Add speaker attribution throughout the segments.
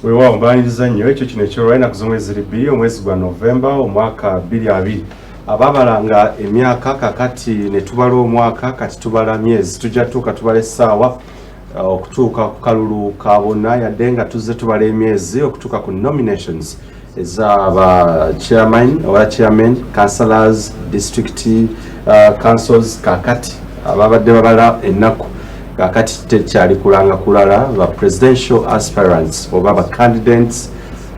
Speaker 1: Wewa mbaniriza nnyo ekyo kino ekyolwalinaku z'omwezi 2 omwezi gwa Novemba omwaka 2020 ababalanga emyaka kakati ne tubala omwaka kati tubala myezi tujja tuuka tubala essaawa okutuuka ku kalulu ka bonna yadde nga tuzze tubala emyezi okutuuka ku nominations ez'aba chairman councillors district councils kakati ababadde babala ennaku kakati tekyali kulanga kulala ba presidential aspirants oba ba candidates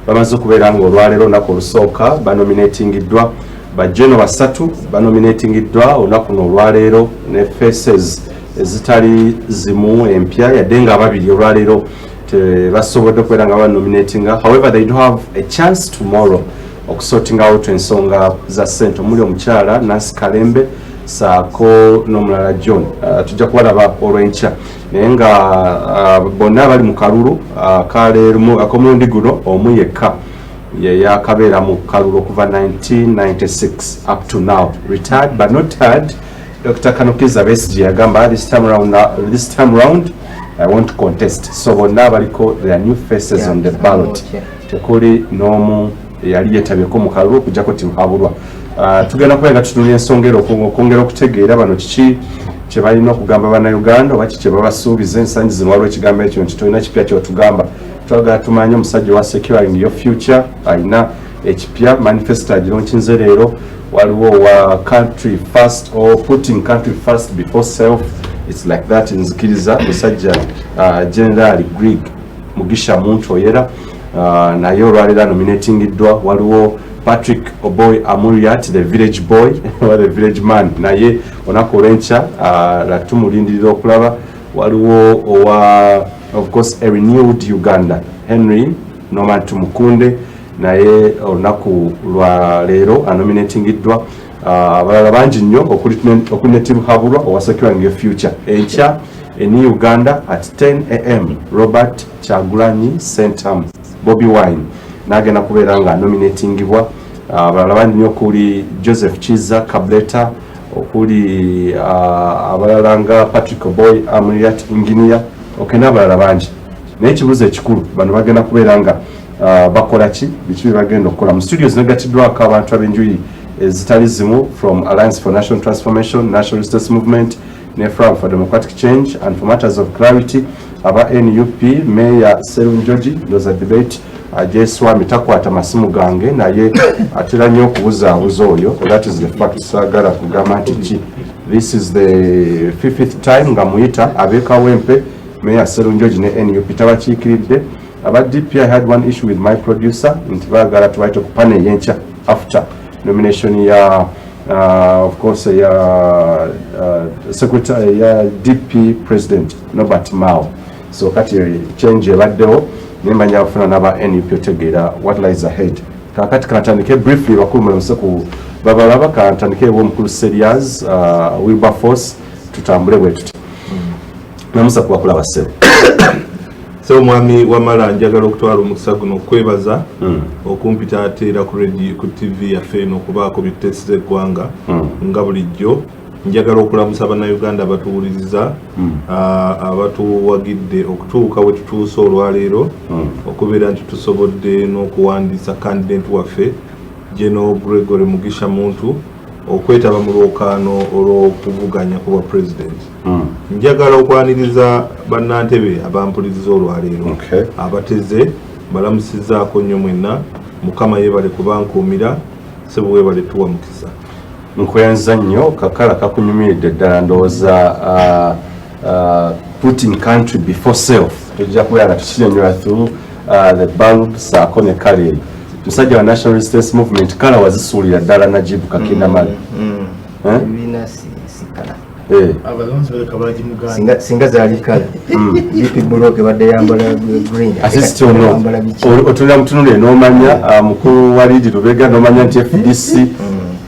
Speaker 1: bamaze okubeera nga olwaleero olunaku olusooka banominatingiddwa bajeno basatu banominatingiddwa olunaku olwaleero ne faces ezitali zimu empya yadde nga ababiri olwaleero tebasobodde okubeera nga banominatinga. However, they do have a chance tomorrow okusorting out ensonga za ssente omuli omukyala Nancy Kalembe saako n'omulala John tujja kubalaba olw'enkya naye nga bonna bali mu kalulu kaleero ak'omulundi guno omu yekka ye yakabeera mu kalulu okuva 1996 up to now retired but not tired. Dr. Kanukiza Besigye yagamba this time round I want to contest, so bonna baliko their new faces on the ballot tekuli n'omu yali yetabyeko mu kalulu okujjako tihabulwa. Tugenda kubenga tutunula ensongero okwongera okutegeera bano kiki kye balina okugamba bannayuganda oba kiki kye babasuubiza ensangi zino waliwo ekigambo ekyo nti tolina kipya kyotugamba twagala tumanye omusajja wa securing your future alina ekipya manifesto agironkinze leero waliwo wa country first or putting country first before self. It's like that nzikiriza musajja General Greg Mugisha muntu oyera naye olwaleero nominatingiddwa waliwo Patrick Oboy Amuriat, the village boy or the village man naye onako olw'enkya latumulindirira okulaba waliwo owa of course a renewed Uganda Henry Norman Tumukunde naye olunaku lwa leero anominatingiddwa abalala bangi nnyo okuli ne Tim Habulwa owa Securing Your Future. Enkya eni Uganda at 10 AM Robert Kyagulanyi Centam Bobi Wine nagenda kubeera nga nominatingibwa. Abalala bangi nnyo okuli Joseph Chiza Kableta okuli abalala nga Patrick Oboy Amuriat Engineer n'abalala bangi naye ekibuuzo ekikulu bano bagenda kubeera nga bakola ki biki bagenda okukola mu studios negatiddwako abantu ab'enjuyi ezitali zimu from Alliance for National Transformation, National Resistance Movement ne Forum for Democratic Change and for matters of clarity aba NUP Mayor Serunjoji those are debate ajeswami takwata masimu gange naye atera nnyo okubuzaabuza oyo that is the fact sagala kugamba nti this is the 5th time nga muyita abekawempe Mayor Serunjoji ne NUP tabakiikiridde aba DP. I had one issue with my producer nti baagala tubaite ku panel yenkya after nomination ya of course ya secretary ya DP president Norbert Mao. So kati change ebaddewo nimanya kufuna naba NUP otegeera what lies ahead. Kakati kanatandike briefly bakulu mulomse ku babalaba kanatandike omukulu serious Wilberforce tutambule bwe tuti namusa kuwakula basebo
Speaker 2: so mwami wamala njagala okutwala omukisa guno okwebaza okumpita ateera ku radio ku TV yaffe eno okubaako bitesi z'eggwanga nga bulijjo njagala okulamusa bannayuganda abatuwuliriza abatuwagidde okutuuka we tutuuse olwaleero okubeera nti tusobodde n'okuwandiisa candidate waffe General Gregory Mugisha muntu okwetaba mu lwokaano olw'okuvuganya ku bwa president. Njagala okwaniriza bannantebe abampuliriza olwaleero abateze balamusizaako nnyo mwenna mukama yeebale kubankuumira sebo weebale tuwa mukisa.
Speaker 1: Nkwenza nnyo kakala kakunyumiridde ddala ndowooza putting country before self tujja kubeera nga tukinyonyola through the bulb saako ne kaleeri musajja wa National Resistance Movement kala wazisuulira ddala Najibu Kakinda Mali
Speaker 3: singa zaali kala DP bloke badde yambala green
Speaker 1: assist ono otulira mutunule n'omanya mukulu wa Lidi Lubega n'omanya nti FDC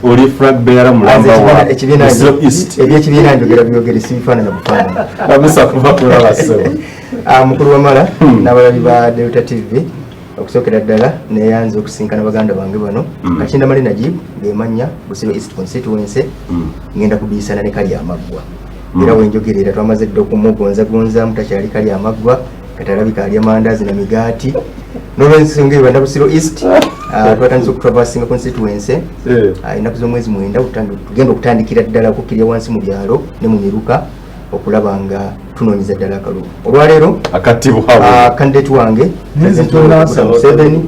Speaker 1: oli flag bearer mulamba wa East
Speaker 3: ebyekibiina njogera byogere sibifaanana bufaanana
Speaker 1: bamusa kuba kulaba sebo
Speaker 3: mukulu wamala n'abalabi ba Delta TV okusookera ddala neyanza okusinkana baganda bange bano Kakinda Mali Najibu gemanya Busiro East Constituency ngenda kubiisana ne kali amaggwa era wenjogerera twamaze dda okumugonzagonza mutakyali kali amaggwa kati alabika alya mandazi na migaati n'olwensonga eyo Bandabusiro East twatandise okutraversinga constituency ennaku z'omwezi 9 tugenda okutandikira ddala okukkirya wansi mu byalo ne mu miruka okulaba nga tunoonyeza ddala akalulu olwaleero candidate wange Museveni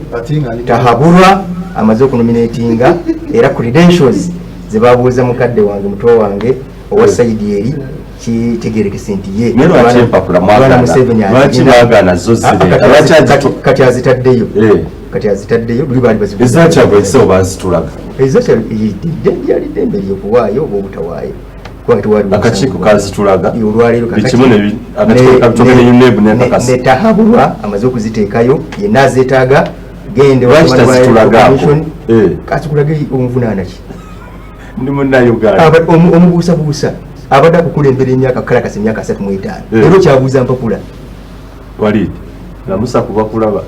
Speaker 3: tahabulwa amaze okunominatinga era credentials ze babuuza mukadde wange muto wange owa saidi eri kitegerekese nti ye kati azitaddeyo luli baali
Speaker 1: bazitulaga
Speaker 3: lyalidde mberi okuwaayo oba obutawaayo
Speaker 1: akakiiko kazitulaga
Speaker 3: olwaleero netahabulwa amaze okuziteekayo yenna azeetaaga gende kakikulage omuvunaana ki
Speaker 1: ndi munnauganda
Speaker 3: omubuusabuusa abadde akukulembera emyaka kukalakasa emyaka 35 era okyabuuza mpapula
Speaker 1: walidi namusa kuba kulaba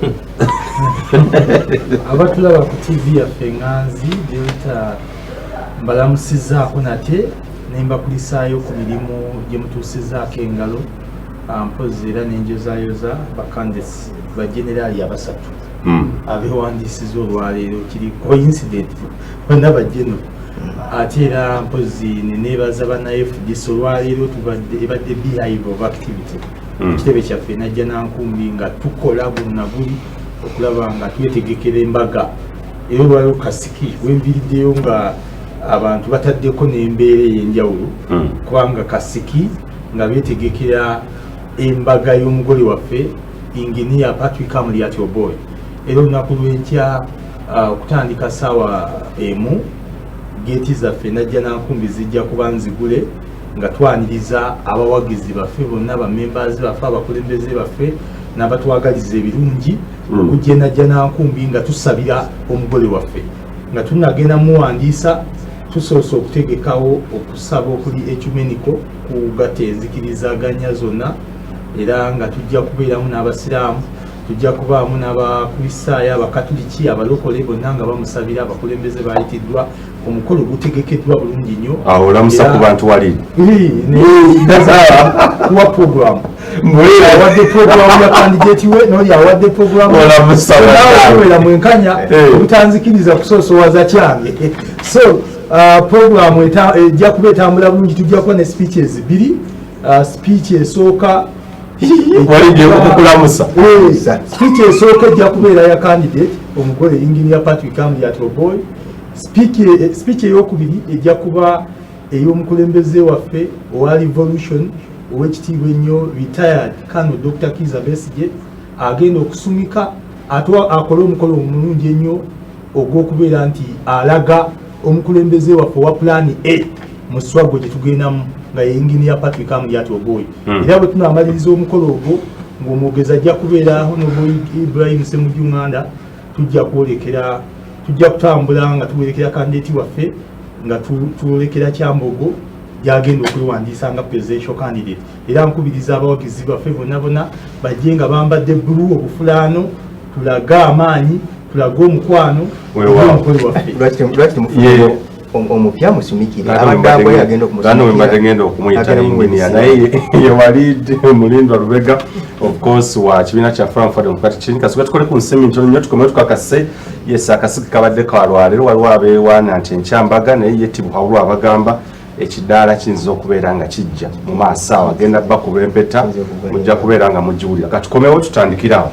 Speaker 4: abatulaba ku TV yaffe Nganzi Delta mbalamusizaako nate nembakulisaayo ku mirimu gye mutuusizaako engalo mpozi era n'enjozaayoza bakandesi bajenerali abasatu abeewandiisiza olwaleero kiri coincident bonna bajeno ate era mpozi neneebaza banna FDC olwaleero ebadde beehive of activity ekitebe kyaffe najja nankumbi nga tukola bonna buli okulaba nga twetegekera embaga era olwaleero kasiki wenviriddeyo nga abantu bataddeko n'embeera ey'enjawulo kubanga kasiki nga beetegekera embaga y'omugole waffe Engineer Patrick Amuriat Oboy era olunaku lw'enkya okutandika ssaawa emu geeti zaffe najja nankumbi zijja kuba nzigule nga twaniriza abawagizi baffe bonna bamembers baffe abakulembeze baffe n'abatwagaliza ebirungi okujja najja nankumbi nga tusabira omugole waffe nga tunagenda muwandiisa tusoose okutegekawo okusaba okuli ecumenicals kugatta enzikirizaganya zonna era nga tujja kubeeramu n'abasiraamu tujja kubaamu n'abakristaayo abakatuliki abalokole bonna nga bamusabira abakulembeze bayitiddwa omukolo gutegekeddwa bulungi nnyo
Speaker 1: awo olamusa ku bantu wali
Speaker 4: kuwa programu awadde programu ya kandidati we n'oli awadde programu olamusawaera mwenkanya obutanzikiriza kusoosowaza kyange so programu ejja kuba etambula bulungi tujja kuba ne speeches 2 speech esooka speech esooka ejja kubeera ya candidate omugole Engineer Patrick Amuriat Oboy speech eyokubiri ejja kuba ey'omukulembeze waffe owa revolution ow'ekitiibwa ennyo retired Colonel Dr. Kiza Besigye agenda okusumika akole omukolo omulungi ennyo ogw'okubeera nti alaga omukulembeze waffe owa plan A mu swago gye tugendamu nga ye Engineer Patrick Amuriat Oboy era bwe tunaamaliriza omukolo ogwo ng'omwogezi ajja kubeera Honorable Ibrahim Ssemujjunganda tujja kutambula nga tuwerekera kandidati waffe nga tuwolekera Kyambogo gyagenda okwewandiisa nga presidential candidate era nkubiriza abawagizi baffe bonna bajje nga bambadde bbulu obufulaano tulaga amaanyi tulaga omukwano omukolo waffe
Speaker 3: omupya musumikire
Speaker 1: abadde ngenda okumuyita engineer naye yewalid mulindwa Lubega of course wa kibiina kya Forum for Democratic kasuka tukole ku nsemi ntono nnyo tukomeye tukakase yes akasiki kabadde kalwalero waliwo abeewaana nti enkyambaga naye yetibwa habulwa abagamba ekidaala kiyinza okubeera nga kijja mu maaso awo agenda bakuba empeta mujja kubeera nga mugiwulira katukomewo tutandikirawo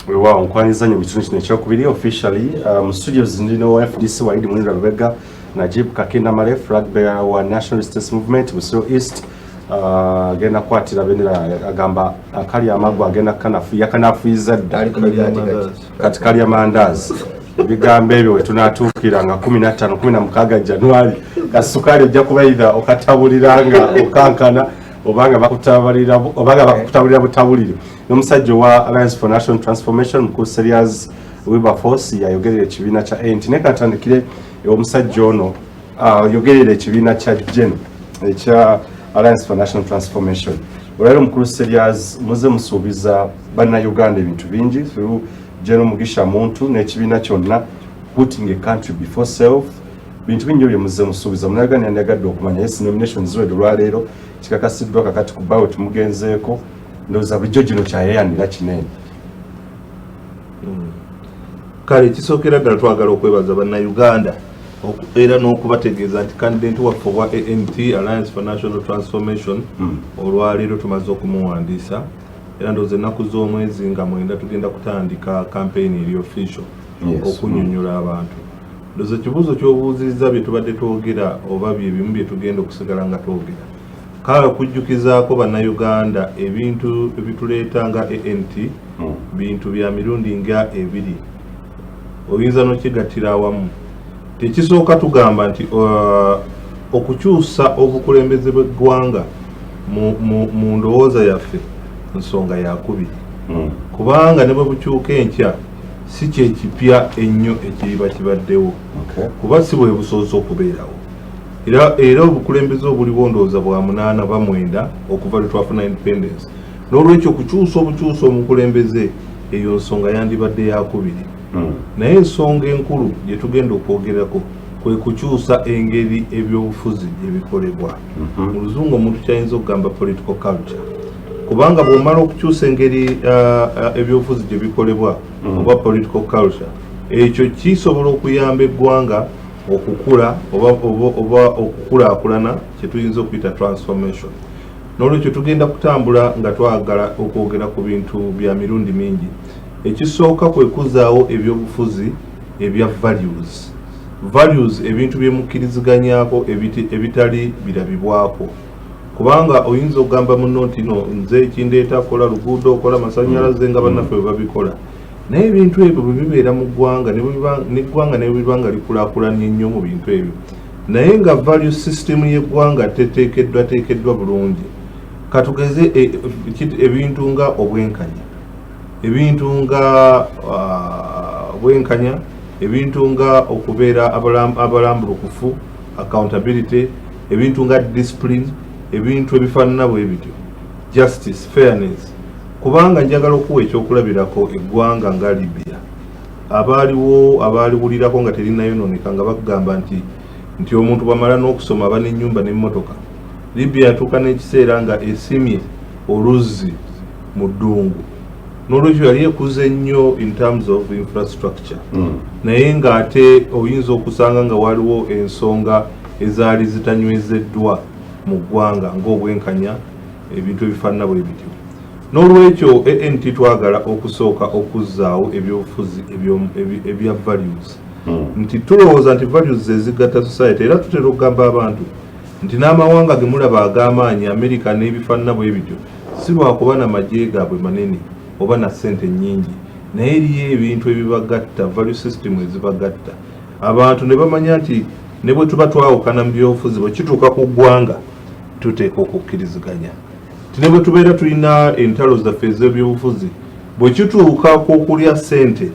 Speaker 1: wewa nkwaniza nyo bitundu kino ekyokubiri officially mu studios ndino FDC Waidi Mulindwa Lubega Najib Kakenda Male flag bearer wa National Resistance Movement Busiro East agenda kwatira bendera agamba akali amago agenda yakanafuiza kati kali amandazi ebigambo ebyo wetunatuukira nga 15 16 January kasukali ojja kubaida okatabuliranga okankana obanga bakutabulira butabulire n'omusajja wa Alliance for National Transformation mukulu Serious Wilberforce yayogerera ekibiina kya ANT ne katandikire omusajja ono yogerera ekibiina kya Gen ekya Alliance for National Transformation olero mukulu Serious muze musuubiza bannayuganda ebintu bingi through General Mugisha Muntu n'ekibiina kyonna putting a country before self bintu bingi bye muze musuubiza munagani yandagadde okumanya yes nominations ziwe olwaleero kikakasiddwa kakati ku bawo tumugenzeeko ndowooza bulijjo gino kyayeyanira kinene.
Speaker 2: Kale kisookera ddala twagala okwebaza bannayuganda era n'okubategeeza nti candidate waffe wa ANT Alliance for National Transformation olwaleero tumaze okumuwandiisa era ndowooza ennaku z'omwezi nga 9 tugenda kutandika campaign eri official okunnyonnyola abantu. Ndowooza ekibuuzo ky'obuuzizza bye tubadde twogera oba bye bimu bye tugenda okusigala nga twogera. Kale okujjukizaako bannayuganda ebintu ebituleeta nga ANT bintu bya mirundi nga ebiri. Oyinza n'okigattira awamu. Tekisooka tugamba nti okukyusa obukulembeze bw'eggwanga mu ndowooza yaffe nsonga yakubiri. Kubanga ne bwe bukyuka enkya si kyekipya ennyo ekiriba kibaddewo. Kuba si bwe busoose okubeerawo. Era obukulembeze obuliwo ndowooza bwa 8 oba 9 okuva lwe twafuna independence. N'olwekyo okukyusa obukyusa omukulembeze eyo nsonga yandibadde yakubiri. Naye ensonga enkulu gye tugenda okwogerako kwe kukyusa engeri ebyobufuzi gye bikolebwa. Mu Luzungu omuntu kyayinza okugamba political culture. Kubanga bw'omala okukyusa engeri ebyobufuzi gye bikolebwa oba political culture, ekyo kisobola okuyamba eggwanga okukula oba okukulaakulana kye tuyinza okuyita transformation. N'olwekyo tugenda kutambula nga twagala okwogera ku bintu bya mirundi mingi. Ekisooka kwe kuzaawo ebyobufuzi ebya values ebintu byemukkiriziganyako ebitali birabibwako. Kubanga oyinza okugamba muno nti no nze ekindeeta kola luguudo okola masannyalaze nga bannaffe bwe babikola, naye ebintu ebyo bwe bibeera mu ggwanga n'eggwanga ne bwe nga likulaakulanye nnyo mu bintu ebyo, naye nga value system y'eggwanga teteekeddwa bulungi. Katugeze ebintu nga obwenkanya, ebintu nga okubeera abalambulukufu, accountability, ebintu nga discipline, ebintu ebifaanana bwe bityo, justice, fairness. Kubanga njagala okuwa ekyokulabirako eggwanga nga Libya abaaliwulirako nga terinayonooneka nga bagamba nti omuntu bwamala n'okusoma aba n'ennyumba n'emmotoka. Libya yatuuka n'ekiseera nga esimye oluzzi mu ddungu. N'olwekyo yali ekuze nnyo in terms of infrastructure. Naye ng'ate oyinza okusanga nga waliwo ensonga ezaali zitanywezeddwa mu ggwanga ng'obwenkanya, ebintu ebifaanana bwe bityo. N'olwekyo ANT twagala okusooka okuzzaawo ebyobufuzi ebya values. Nti tulowooza nti values ezigatta society, era tutera okugamba abantu nti n'amawanga ge mulaba ag'amaanyi America n'ebifaanana bwe bityo si lwakuba n'amagye gaabwe manene oba na ssente nnyingi, naye eriyo ebintu ebibagatta, value system ezibagatta. Abantu ne bamanya nti ne bwe tuba twawukana mu byobufuzi bwe kituuka ku ggwanga tuteeka okukkiriziganya. Ne bwe tubeera tulina entalo zaffe ez'ebyobufuzi bwe kituuka okulya ssente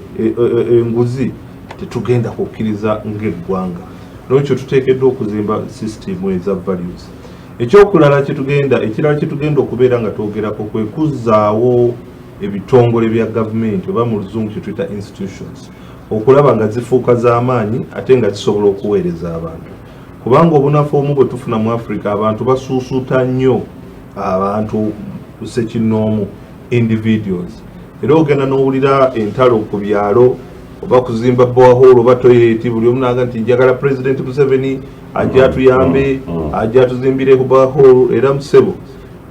Speaker 2: enguzi tetugenda kukkiriza ng'eggwanga. N'ekyo tuteekeddwa okuzimba system eza values. Ekyokulala ekirala kye tugenda okubeera nga twogerako kwe kuzzaawo ebitongole bya gavumenti oba mu Luzungu kye tuyita institutions, okulaba nga zifuuka z'amaanyi ate nga zisobola okuweereza abantu. Kubanga obunafu omu bwe tufuna mu Africa, abantu basuusuuta nnyo abantu sekinnoomu, individuals. Era ogenda n'owulira entalo ku byalo oba kuzimba borehole oba toilet, buli omu n'aga nti njagala President Museveni ajja atuyambe, ajja atuzimbire ku borehole. Era musebo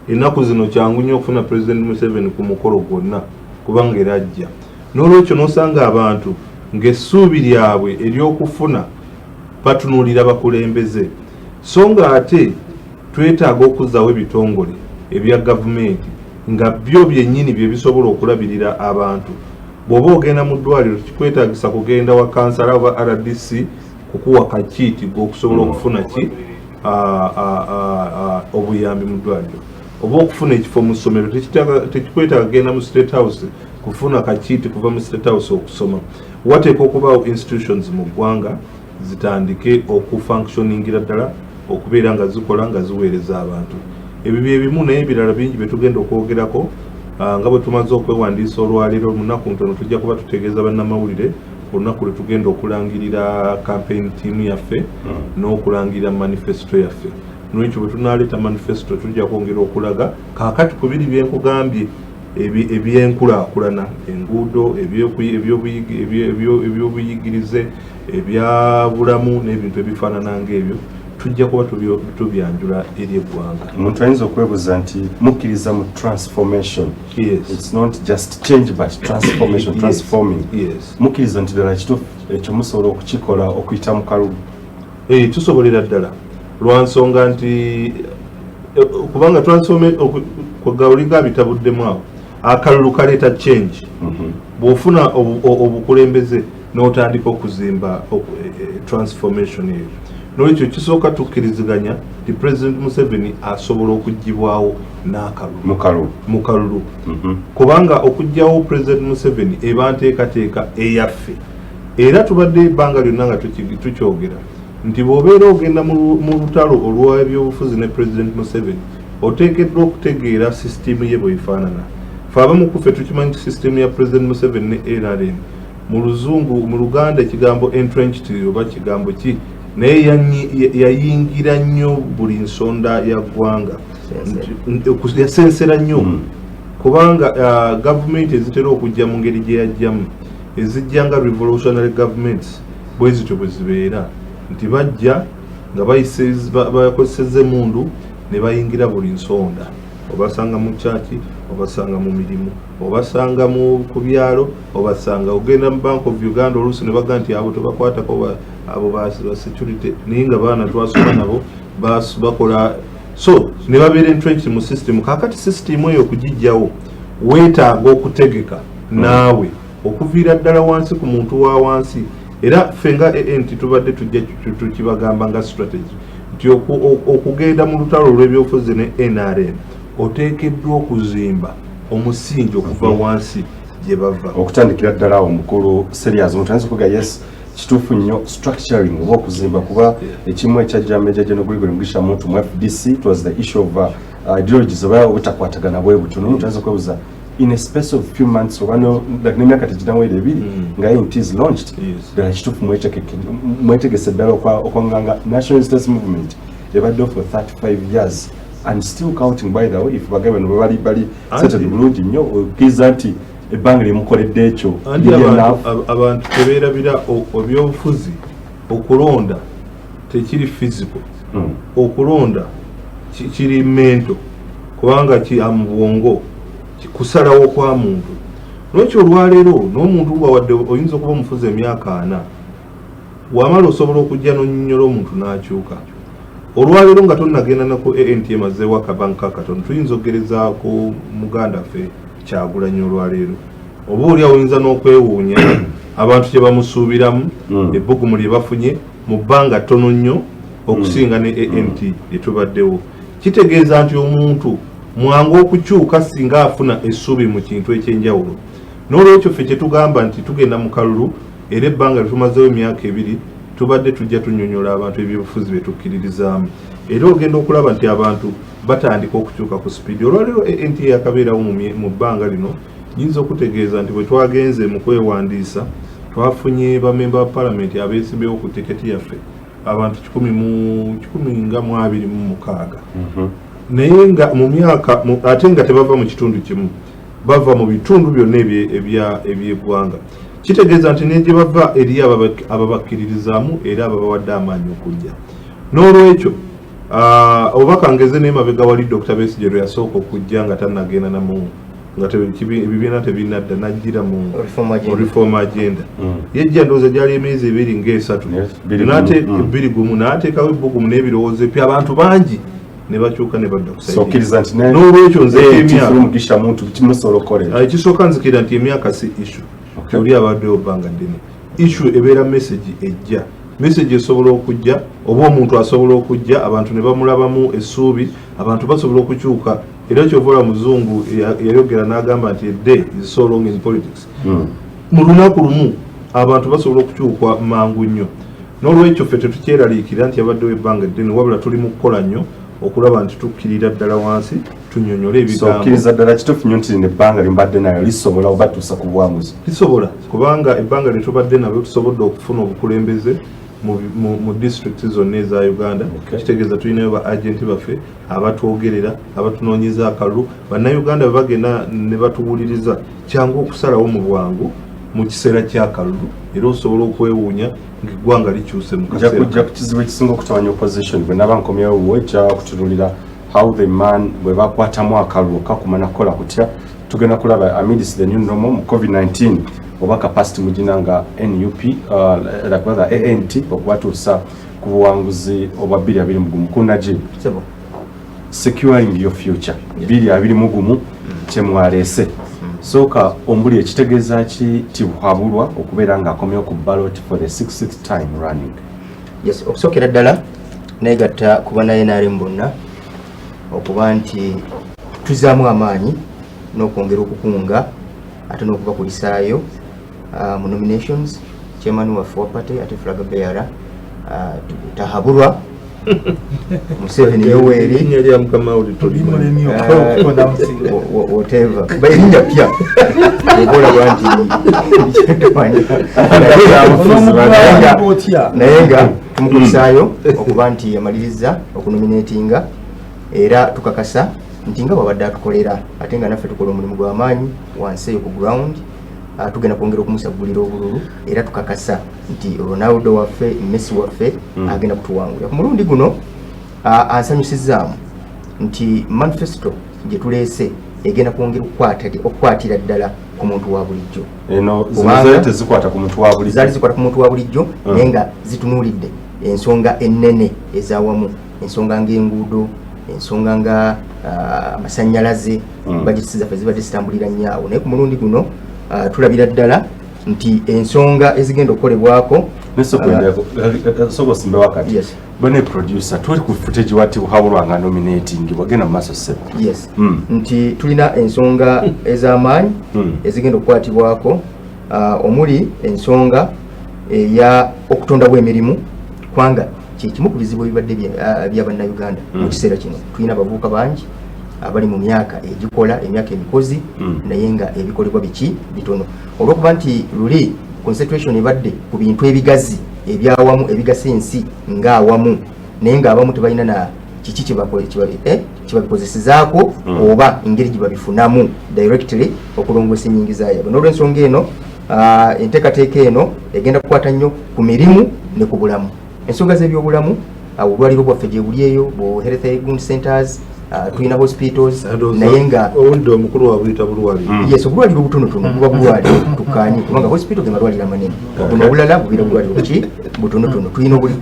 Speaker 2: ennaku zino kyangu nnyo okufuna President Museveni ku mukolo gwonna kubanga era ajja. N'olwekyo n'osanga abantu ng'essuubi lyabwe ery'okufuna batunuulira bakulembeze, so nga ate twetaaga okuzzaawo ebitongole ebya gavumenti nga byo byennyini bye bisobola okulabirira abantu. Bw'oba ogenda mu ddwaliro kikwetaagisa kugenda wa kansala oba RDC kukuwa kakiiti gw'okusobola okufuna obuyambi mu ddwaliro, oba okufuna ekifo mu ssomero tekikwetaaga kugenda mu State House kufuna kakiiti kuva mu State House okusoma. Wateeka okubaawo institutions mu ggwanga zitandike okufunctioningira ddala okubeera nga zikola nga ziweereza abantu. Ebyo bye bimu naye ebirala bingi bye tugenda okwogerako nga bwe tumaze okwewandiisa olwaleero. Mu nnaku ntono tujja kuba tutegeeza bannamawulire olunaku lwe tugenda okulangirira campaign team yaffe n'okulangirira manifesto yaffe. n'ekyo bwe tunaleeta manifesto tujja kwongera okulaga kaakati ku biri byenkugambye ebyenkulaakulana enguudo ebyobuyigirize ebyabulamu n'ebintu ebifaanana ng'ebyo tujja kuba tubyanjula eri eggwanga.
Speaker 1: Omuntu ayinza okwebuuza nti mukkiriza mu transformation.
Speaker 2: Yes.
Speaker 1: It's not just change but transformation.
Speaker 2: Yes.
Speaker 1: Transforming.
Speaker 2: Yes.
Speaker 1: Mukkiriza nti ddala kituufu ekyo musobola okukikola okuyita mu kalulu.
Speaker 2: Tusobolera ddala lwa nsonga nti kubanga gawuliga bitabuddemu awo akalulu kaleeta change. Bw'ofuna obukulembeze n'otandika okuzimba transformation eyo. N'ekyo kisooka tukkiriziganya nti President Museveni asobola okuggibwawo n'akalulu mu kalulu. Kubanga okuggyawo President Museveni eba nteekateeka eyaffe. Era tubadde ebbanga lyonna nga tukyogera nti bw'obeera ogenda mu lutalo olw'ebyobufuzi ne President Museveni oteekeddwa okutegeera sisitimu ye bw'efaanana. Ffe abamu ku ffe tukimanyi nti sisitimu ya President Museveni ne NRM mu Luganda ekigambo entrenched oba kigambo ki naye yayingira nnyo buli nsonda ya ggwanga, yasensera nnyo kubanga gavumenti ezitera okujja mu ngeri gye yajjamu ezijja nga revolutionary governments bwe zityo bwe zibeera nti bajja nga bakozesezza emundu ne bayingira buli nsonda. Obasanga mu kyaki, obasanga mu mirimu, obasanga ku byalo, obasanga ogenda mu Bank of Uganda oluusi ne baga nti abo tebakwatako abo ba security naye nga baana twasoma nabo bakola so ne babeera entrenched mu system. Kakati system eyo okugijjawo weetaaga okutegeka naawe okuviira ddala wansi ku muntu wa wansi. Era ffe nga ANT tubadde tujja tukibagamba nga strategy nti okugenda mu lutalo olw'ebyobufuzi ne NRM oteekeddwa okuzimba omusingi okuva wansi gye bava
Speaker 1: okutandikira ddala awo omukulu serious omuntu ayinza okuga yes kituufu nnyo structuring oba okuzimba kuba ekimu ekyajja Major General Gregory Mugisha Muntu mu FDC it was the issue of ideologies oba obutakwatagana bwe butyo n'omuntu ayinza okwebuuza in a space of few months oba n'emyaka teginawera ebiri nga it is launched ddala kituufu mwetegese ddala okwanganga National Resistance Movement ebadde for 35 years and still counting by the way if bagabe no bali settled bulungi nnyo okiza nti ebbanga limukoledde ekyo
Speaker 2: abantu tebeerabira ebyobufuzi okulonda tekiri physical okulonda kiri mental kubanga amubwongo kusalawo kwa muntu. N'ekyo olwaleero n'omuntu gwawadde oyinza okuba omufuzi emyaka 4 wamala osobola okujja n'onyonnyola omuntu n'akyuka. Olwaleero nga tonnagenda nako ANT emazeewo akabanka katono tuyinza okgerezaako muganda ffe Kyagulanyi olwaleero oba oli oyinza n'okwewuunya abantu kye bamusuubiramu ebbugumu lye bafunye mu bbanga ttono nnyo okusinga ne ANT etubaddewo. Kitegeeza nti omuntu mwangu okukyuka singa afuna essuubi mu kintu ekyenjawulo. N'olwekyo ffe kye tugamba nti tugenda mu kalulu era ebbanga lye tumazeewo emyaka 2 tubadde tujja tunnyonnyola abantu ebyobufuzi bye tukkiririzaamu era ogenda okulaba nti abantu batandika okukyuka ku sipiidi. Olwaleero ANT yakabeerawo mu bbanga lino nyinza okutegeeza nti bwe twagenze mu kwewandiisa twafunye bamemba ba palamenti abeesimbyewo ku tiketi yaffe abantu 126 naye nga mu myaka ate nga tebava mu kitundu kimu bava mu bitundu byonna eby'eggwanga. Kitegeeza nti negye bava eri ababakkiririzaamu era ababawadde amaanyi okujja. N'olwekyo obubaka ngeze n'emabega wali Dr. Besigye lwe yasooka okujja nga tannagenda namu nga ebibiina tebinadda n'ajjira mu reform agenda. Yejja ndowooza gyali emyezi 2 ng'esatu n'ateekawo ebbugumu n'ebirowoozo ebyo abantu bangi ne bakyuka ne badda kusaidia. N'olwekyo nze ekisooka nzikira nti emyaka si issue oli abaddewo bbanga ddene. Issue ebeera message ejja. Message esobola okujja oba omuntu asobola okujja abantu ne bamulabamu essuubi abantu basobola okukyuka. Era kyovola muzungu yayogera n'agamba nti a day is so long in politics. Mu lunaku lumu abantu basobola okukyukwa mangu nnyo. N'olwekyo ffe tetukyeraliikira nti abaddewo ebbanga ddene wabula tuli mu kukola nnyo okulaba nti tukkirira ddala wansi tunnyonnyola ebigambo.
Speaker 1: So okkiriza ddala kituufu nnyo nti ebbanga lye mbadde nayo lisobola oba tuusa ku buwanguzi?
Speaker 2: Lisobola kubanga ebbanga lye tubadde nalyo tusobodde okufuna obukulembeze mu district zonna eza Uganda. Kitegeeza tulinayo ba agenti baffe abatwogerera abatunoonyeza akalulu bannayuganda bwe bagenda ne batuwuliriza kyangu okusalawo mu bwangu mu kiseera ky'akalulu era osobola okwewuunya ng'eggwanga likyuse mu kaseera.
Speaker 1: Kujja ku kizibu ekisinga okutabanya opposition bwe naba nkomyewo wejja kutunulira how the man bwe bakwatamu akalulu kakumana kukola kutya tugenda kulaba amidst the new normal mu COVID-19 oba capacity mugina nga NUP like rather ANT okubatuusa ku buwanguzi obwa 2020 kunagi securing your future 2020 kyemwaleese sooka ombuli ekitegeeza ki tibuhabulwa okubeera nga akomyewo ku ballot for the 6th time running.
Speaker 3: Yes, okusookera ddala neegatta kuba naye NRM bonna okuba nti tuzaamu amaanyi n'okwongera okukunga ate n'okubakulisaayo mu nominations chairman waffe wa party ate flag bearer tahabulwa Museveni Yoweri
Speaker 2: erinnya lya mukama wuli tolimanyi
Speaker 3: whatever erinnya pya ebola bwanti naye nga tumukulisaayo okuba nti yamaliriza okunominatinga era tukakasa nti nga bwabadde atukolera ate nga naffe tukola omulimu gw'amaanyi wansi eyo ku ground tugenda kwongera okumusagulira obululu era tukakasa nti Ronaldo waffe Messi waffe agenda kutuwangulira ku mulundi guno. Ansanyusizaamu nti manifesto gye tuleese egenda kwongera okukwatira ddala ku muntu wa bulijjo.
Speaker 1: Eno zaali tezikwata ku muntu wa bulijjo,
Speaker 3: zaali zikwata ku muntu wa bulijjo naye nga zitunuulidde ensonga ennene ez'awamu, ensonga ng'enguudo, ensonga nga amasannyalaze, bajeti zaffe zibadde zitambulira nnyo awo. Naye ku mulundi guno tulabira ddala nti ensonga ezigenda okukolebwako
Speaker 1: sobosimbe wakati bane producer tuli ku footage wati habulwa nga nominating bagenda mu maaso se nti tulina ensonga ez'amaanyi ezigenda okukwatibwako omuli ensonga eya okutondawo emirimu kubanga kyekimu ku bizibu ebibadde bya bannayuganda mu kiseera kino. Tulina abavubuka bangi abali mu myaka egikola emyaka emikozi naye nga ebikolebwa biki bitono olw'okuba nti luli concentration ebadde ku bintu ebigazi ebyawamu ebigasa ensi ng'awamu naye ng'abamu tebalina na kiki kibabikozesezaako oba engeri gye babifunamu directly okulongoosa ennyingiza yaabwe. N'olw'ensonga eno enteekateeka eno egenda kukwata nnyo ku mirimu ne ku bulamu. Ensonga z'ebyobulamu obulwaliro bwaffe gye buli eyo bu health aid centers tulina hospitals naye nga
Speaker 2: owulidde omukulu wabuyita bulwaliro.
Speaker 3: Yes, obulwaliro butonotono buba bulwaliro tukaanye kubanga hospital ge malwaliro amanene buno obulala bubira bulwaliro ki butonotono. Tulina obuli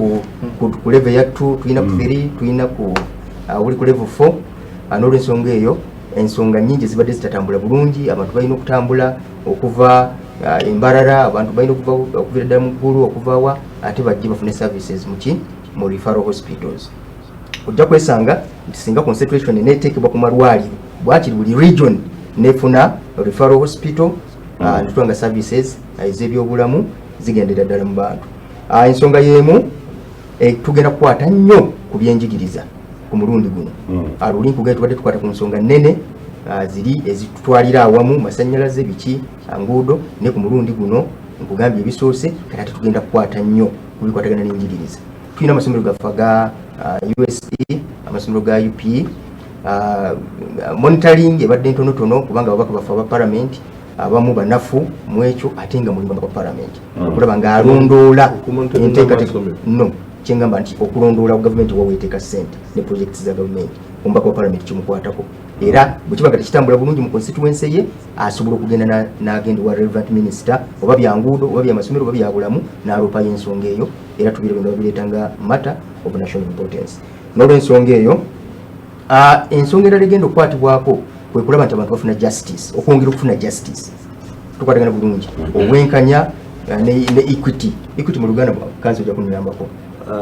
Speaker 3: ku level ya 2 tulina ku 3 tulina ku obuli ku level 4. N'olw'ensonga eyo ensonga nnyingi zibadde zitatambula bulungi. Abantu balina okutambula okuva embarara, abantu balina okuvira ddala mu ggulu okuvaawa ate bajje bafune services mu referral hospitals. Ojja kwesanga nti singa concentration eneeteekebwa ku malwaliro bwakiri buli region nefuna referral hospital netutwanga services ez'ebyobulamu zigendera ddala mu bantu. Ensonga y'emu tugenda kukwata nnyo ku byenjigiriza ku mulundi guno. Luli nkugenda tubadde tukwata ku nsonga nnene ziri ezitutwalira awamu masannyalaze biki nguudo ne ku mulundi guno nkugambye ebisoose kati ate tugenda kukwata nnyo ku bikwatagana n'enjigiriza. Tulina amasomero gaffe ga USE, amasomero ga UP, monitoring ebadde ntonotono kubanga ababaka baffe aba parliament abamu banafu mu ekyo ate nga mulimu aba parliament okulaba nga alondoola enteekateeka no kyengamba nti okulondoola gavumenti waweeteeka ssente ne projects za gavumenti omubaka wa parliament kimukwatako era bwe kiba nga tekitambula bulungi mu constituency ye asobola okugenda n'agenda wa relevant minister oba byanguudo oba byamasomero oba byabulamu n'aloopayo ensonga eyo era tubirabinga babireetanga matter of national importance. N'olw'ensonga eyo ensonga endala egenda okukwatibwako kwe kulaba nti abantu bafuna justice, okwongera okufuna justice tukwatagana bulungi obwenkanya ne equity mu Luganda kansi ojja kunyambako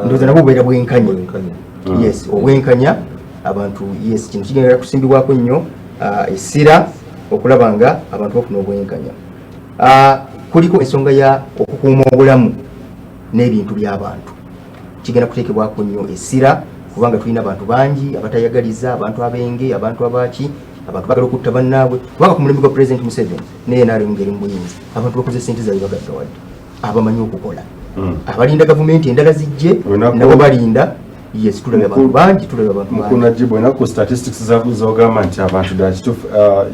Speaker 3: ndowooza nabwo bubeera bwenkanya. Yes, obwenkanya abantu yes kino kigenda kusimbibwako nnyo essira okulaba nga abantu bafuna obwenkanya. Kuliko ensonga ya okukuuma obulamu n'ebintu by'abantu kigenda kuteekebwako nnyo essira kubanga tulina abantu bangi abatayagaliza, abantu abenge, abantu abaki, abantu bagala okutta bannaabwe kubanga ku mulembe gwa President Museveni naye naali ngeri mu buyinza abantu bakoze ssente zaabwe bagaddawadde abamanyi okukola abalinda gavumenti endala zijje nabo balinda. Yes, tulabye abantu bangi, tulabye abantu bangi.
Speaker 1: Kuna jibu ina ku statistics z'ogamba nti abantu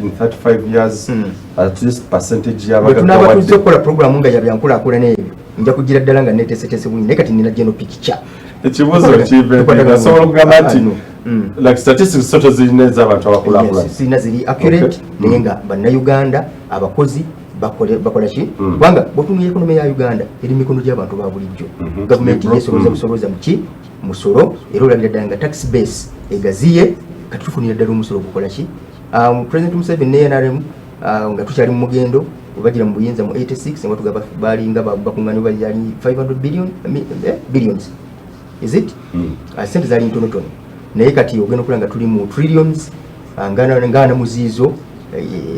Speaker 1: in 35 years at least percentage
Speaker 3: y'abatuze okukola program nga yabyankulakula n'ebyo nja kugira ddala nga neteeseteese bulungi naye kati nina geno picture.
Speaker 1: Ekibuuzo kive asobola okugamba nti like statistics soto zirina ez'abantu abakulakula
Speaker 3: zirina ziri accurate naye nga bannayuganda abakozi bakola ki kubanga bwotunuya ekonomi ya Uganda eri mikono gy'abantu ba bulijjo. Gavumenti yeesolooza busoloza muki musolo era olabira ddala nga tax base egaziye kati tufunira ddala omusolo gukola ki. President Museveni ne NRM nga tukyali mu mugendo obagira mu buyinza mu 86 nga tugaba balinga bakuŋŋaanibwa yali 500 billions is it sente zaali ntonotono naye kati ogenda okulaba nga tuli mu trillions ngana muziizo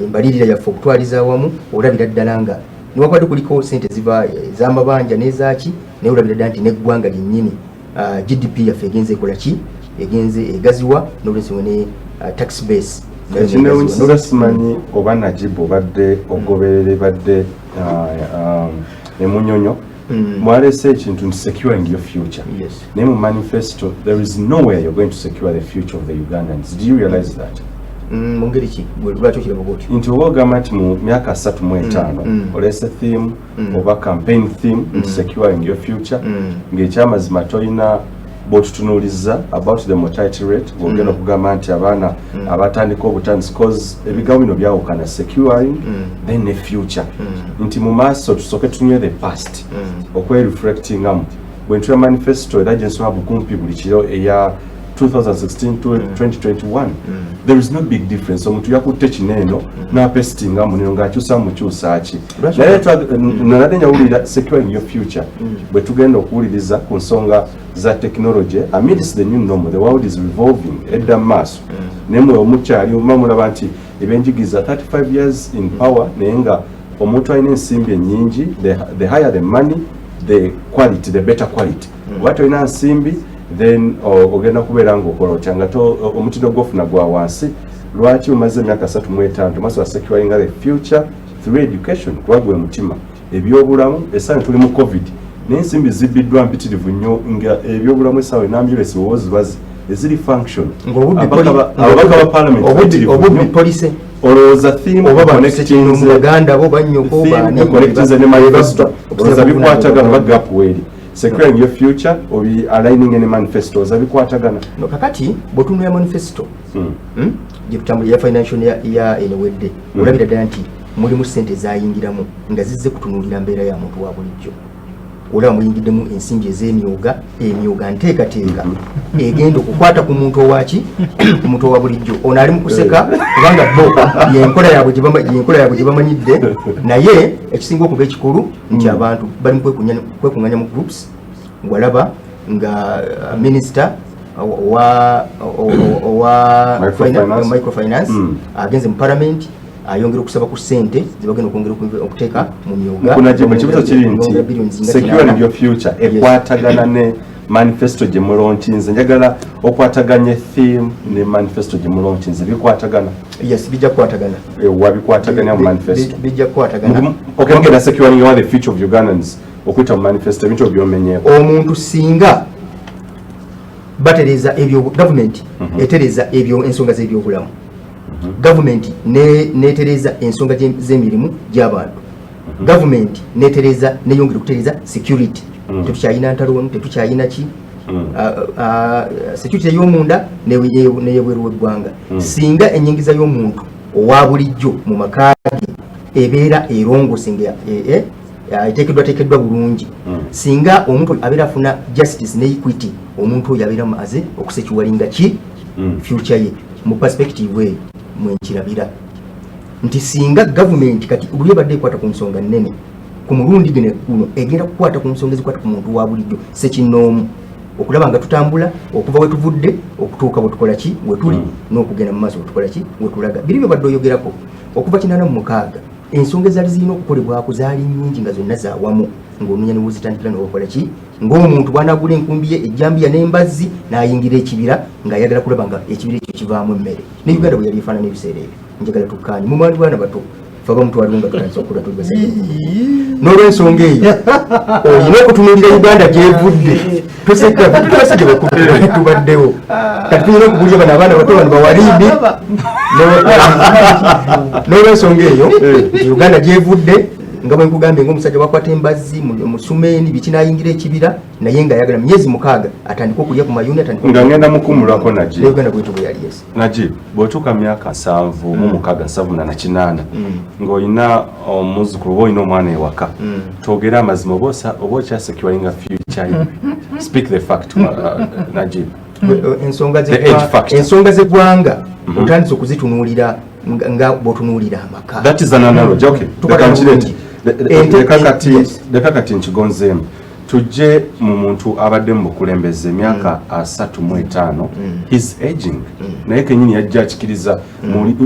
Speaker 3: embalirira yaffe okutwaliza awamu olabira ddala nga niwakwadde kuliko sente ziva ez'amabanja n'ezaki naye olabira ddala nti n'eggwanga lyennyini GDP yaffe egenze ekola ki egenze egaziwa n'olwensonga ne tax base
Speaker 1: ekinewunyisa simanyi oba najibu obadde ogoberere badde emunyonyo mwalese ekintu nti securing your future. Naye mu manifesto there is nowhere you're going to secure the future of the Ugandans. Do you realize that?
Speaker 3: Mungeri ki lwaki okiraba bwotyo
Speaker 1: nti oba ogamba nti mu myaka 35 olese theme oba campaign theme nti securing your future ng'ekyamazima tolina bw'otutunuuliza about the mortality rate bw'ogenda okugamba nti abaana abatandika obutandisi cause ebigambo bino byawukana securing then ne future nti mu maaso tusooke tunywe the past okwereflectingamu bwe ntula manifesto era gye nsoma bukumpi buli kiro eya 2016 to 2021 there is no big difference omuntu yakutte kineeno n'apesitinga muneno ng'akyusa mukyusa ki naye nanadde njawulira securing your future bwe tugenda okuwuliriza ku nsonga za technology amidst the new normal the world is revolving edda maaso naye mwe omukyali oba mulaba nti ebyenjigiriza 35 years in power naye nga omuntu alina ensimbi ennyingi the higher the money the quality the better quality oba tolina nsimbi then ogenda kubeera ng'okola otya nga omutindo gw'ofuna gwa wansi lwaki omaze emyaka 35 tomasobola securing the future through education kuba gwe mutima ebyobulamu essaawa tuli mu covid naye ensimbi zibbiddwa mpitirivu nnyo nga ebyobulamu essaawa enambulesi wowo zibazi eziri function ababaka ba parliament
Speaker 3: obubbi police
Speaker 1: olowooza theme
Speaker 3: oba baganda bo bannyoko
Speaker 1: connectinze ne manifesto olowooza bikwatagana oba gap weeri securing your future obi aligning in manifesto zabikwatagana
Speaker 3: no kakati botuno ya manifesto gitambula ya financial ya Awedde olabira ddala nti mulimu sente zayingiramu nga zizze kutunulira mbeera ya muntu wa bulijjo olaba muyingiddemu ensimbi emyoga nteekateeka egenda okukwata ku muntu owaki ku muntu owa bulijjo ono ali mu kuseka kubanga bo yenkola yaabwe gye bamanyidde naye ekisinga okuba ekikulu nti abantu bali kwekuŋŋanya mu groups walaba nga minister owa microfinance agenze mu parliament ayongera okusaba ku ssente zibagenda okwongera okuteeka mu myoga
Speaker 1: ekibuzo kiri nti securing your future ekwatagana ne manifesto gye mulonkinze njagala okwataganya theme ne manifesto gye mulonkinze bikwatagana
Speaker 3: yes bijja kukwatagana
Speaker 1: wabikwataganya mu manifesto
Speaker 3: bijja kukwatagana
Speaker 1: okengera securing the future of Ugandans okuyita mu manifesto ebintu byomenyeeko
Speaker 3: omuntu singa batereza ebyo government etereza ebyo ensonga z'ebyobulamu gavumenti netereza ensonga z'emirimu gy'abantu gavumenti netereza neyongera okutereza security tetukyayina ntaloni tetukyayina ki security ey'omunda neyebweru w'eggwanga singa enyingiza y'omuntu owa bulijjo mu maka ge ebeera erongose nga eteekeddwa bulungi singa omuntu abeera afuna justice ne equity omuntu oyo abeera maze okusekiwalinga ki future ye mu perspective eyo mwenkirabira nti singa gavumenti kati buli ebadde ekwata ku nsonga nnene ku mulundi guno egenda kukwata ku nsonga ezikwata ku muntu wa bulijjo sekinnoomu okulaba nga tutambula okuva we tuvudde okutuuka bwe tukola ki we tuli n'okugenda mu maaso bwe tukola ki we tulaga biri bye badde oyogerako okuva 86 ensonga ezaali zirina okukolebwako zaali nnyingi nga zonna zaawamu ng'ononya niwo zitandikira n'okola ki ng'omuntu bw'anaagula enkumbi ye ejjambiya n'embazzi n'ayingira ekibira ng'ayagala kulaba nga ekibira ekyo kivaamu emmere ne Uganda bwe yali efaanana ebiseera ebyo njagala tukkaanye mu baana bato faba mtu walunga tutanso okula tubasa n'olwensonga eyo oyina okutunuulira Uganda gyevudde toseka tubasajja bakubira tubaddewo kati tuyina okugulya bano abaana bato bano bawalidi n'olwensonga eyo nti Uganda gyevudde nga bwe nkugambye ng'omusajja wakwata embazzi mu Sumeni biki n'ayingira ekibira naye ng'ayagala myezi 6 atandika okulya ku mayuni atandika
Speaker 1: nga ngenda mukumulako Najib
Speaker 3: Uganda bwetu bwe yali yes
Speaker 1: Najib bw'otuuka myaka 7 mu 6 7 ng'olina omuzukulu oba olina omwana ewaka twogera amazima oba okyasecuringa future speak the fact Najib
Speaker 3: ensonga z'eggwanga otandise okuzitunuulira nga bw'otunuulira amaka
Speaker 1: that is an analogy okay leka kati nkigonzeemu tujje mu muntu abadde mu bukulembeze emyaka 35 he's aging naye kenyini yajja akikiriza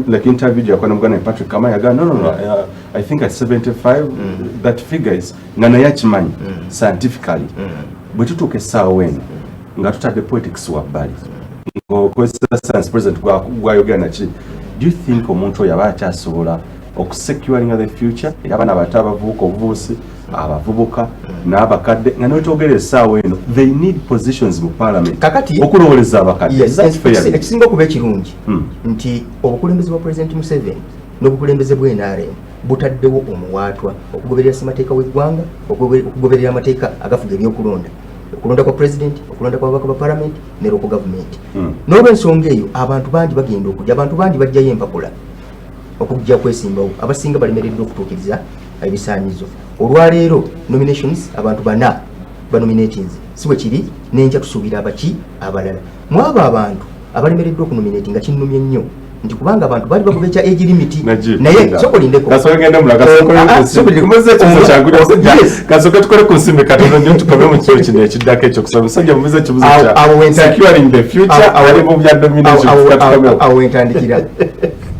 Speaker 1: like interview yakola mugana Patrick Kama yaga no I think at 75 that figure is nga naye akimanyi scientifically bwe tutuuka essaawa eno nga tutadde poetics wabbali ng'okozesa science president gwayogera naki do you think omuntu oyo aba akyasobola okusecuringa the future abaana bato abavubuka obuvubusi abavubuka n'abakadde nga notwogera essaawa eno they need positions mu parliament okulowoleza abakadde
Speaker 3: ekisinga okuba ekirungi nti obukulembeze bwa president Museveni n'obukulembeze bwa NRM butaddewo omuwaatwa okugoberera ssemateeka w'eggwanga okugoberera amateeka agafuga ebyokulonda okulonda kwa president okulonda kwa babaka ba parliament ne local government n'olwensonga eyo abantu bangi bagenda okujja abantu bangi bajjayo empapula okujja kwesimbawo abasinga balemereddwa okutuukiriza ebisaanyizo olwaleero nominations abantu bana banominatings si bwe kiri n'enkya tusuubira abaki abalala mu abo abantu abalemereddwa okunominati nga kinnumye nnyo nti kubanga abantu bali bagoba ekya age limit naye sokolindeko
Speaker 1: kasooka tukole ku nsimbi katono nyo tukobe mu kiro kino ekiddako ekyo kusaba musajja mubize ekibuzo kya securing the future ali mu bya domination
Speaker 3: awo wentandikira